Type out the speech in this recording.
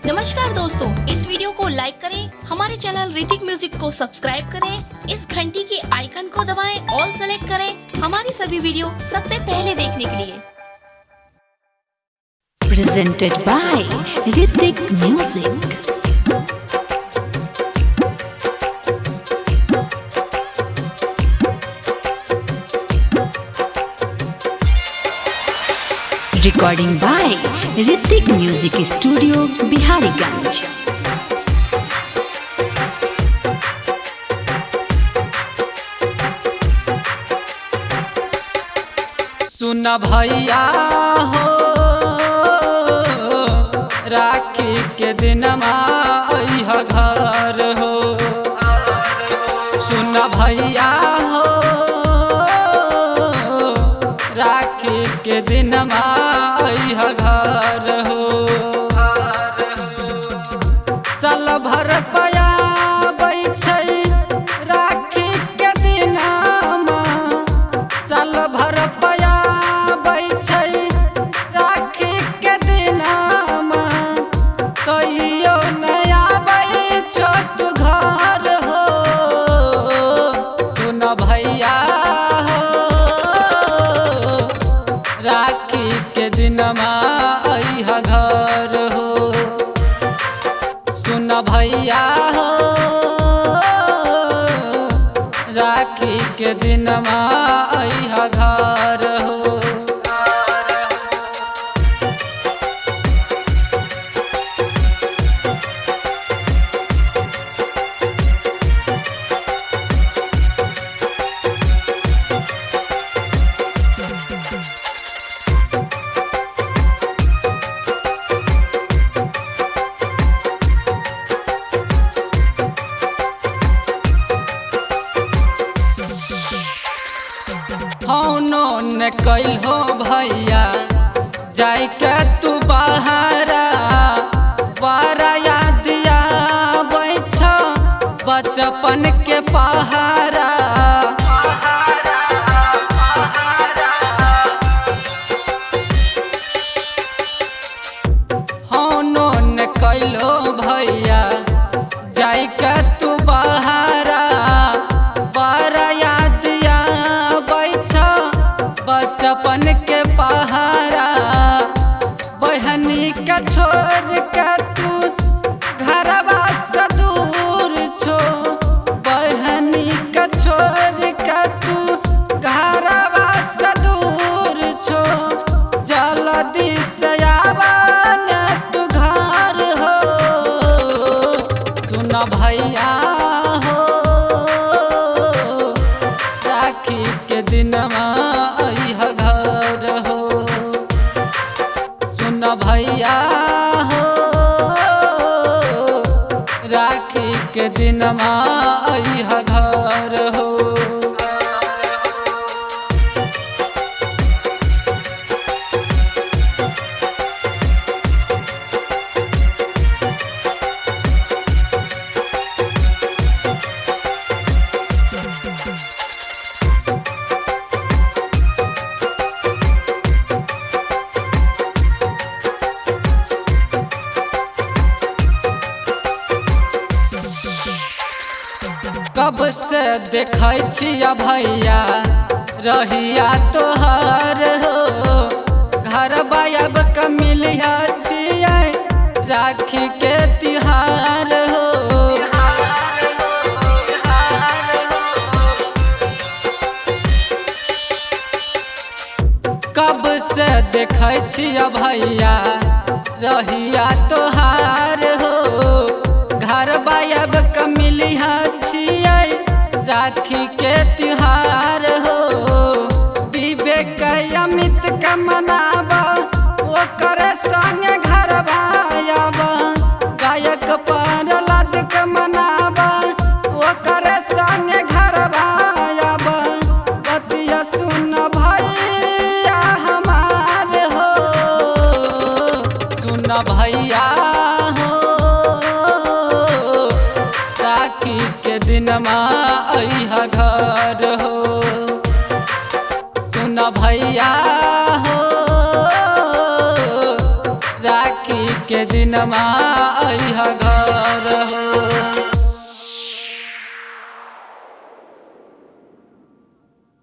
नमस्कार दोस्तों, इस वीडियो को लाइक करें, हमारे चैनल ऋतिक म्यूजिक को सब्सक्राइब करें, इस घंटी के आइकन को दबाएं, ऑल सेलेक्ट करें हमारी सभी वीडियो सबसे पहले देखने के लिए। Presented by Hrithik Music. Recording by Hrithik Music Studio, Bihariganj. सुन भैया हो राखी के दिन अइह घर हो। सुन भैया हो राखी के दिन अइह घर हो। साल भर पया छै राखी के दिन, साल भर पया छै राखी के दिन, कहियो नया छोट घर हो। सुन भैया हो राखी के दिन अइह घर हो। सुन भैया हो राखी के दिन अइह घर हो। होनो न कैल हो भैया जाय के तू बहारा, बड़ा याद आबै छ बचपन के पहारा। होनो न कैल हो भैया जाय के तू बहारा, बड़ा याद बचपन के पहारा। बहनी के छोड़ के तू घरवा से दूर छो, बहनी के छोड़ के तू घरवा से दूर छो। जल्दी से आवा न तू घर हो। सुन भैया हो राखी के दिन अइह घर हो। सुन भैया हो राखी के दिन अइह घर हो। कब से देखै छिया भैया रहिया तोहर हो। घर बायब के मिलिया छियै राखी के तिहार हो। कब से देखै छिया भैया रहिया तोहार हो। घर बायब के मिलिया छियै राखी के तिहार हो। विवेक अमित के मनाबा ओकर संग घर आयब, गायक प्रहलाद के मनाबा ओकर संग घर आयब। बतिया सुन भैया हमार हो। सुन भैया हो राखी के दिन अइह घर हो। सुन भैया हो राखी के दिन दिनमा अइहा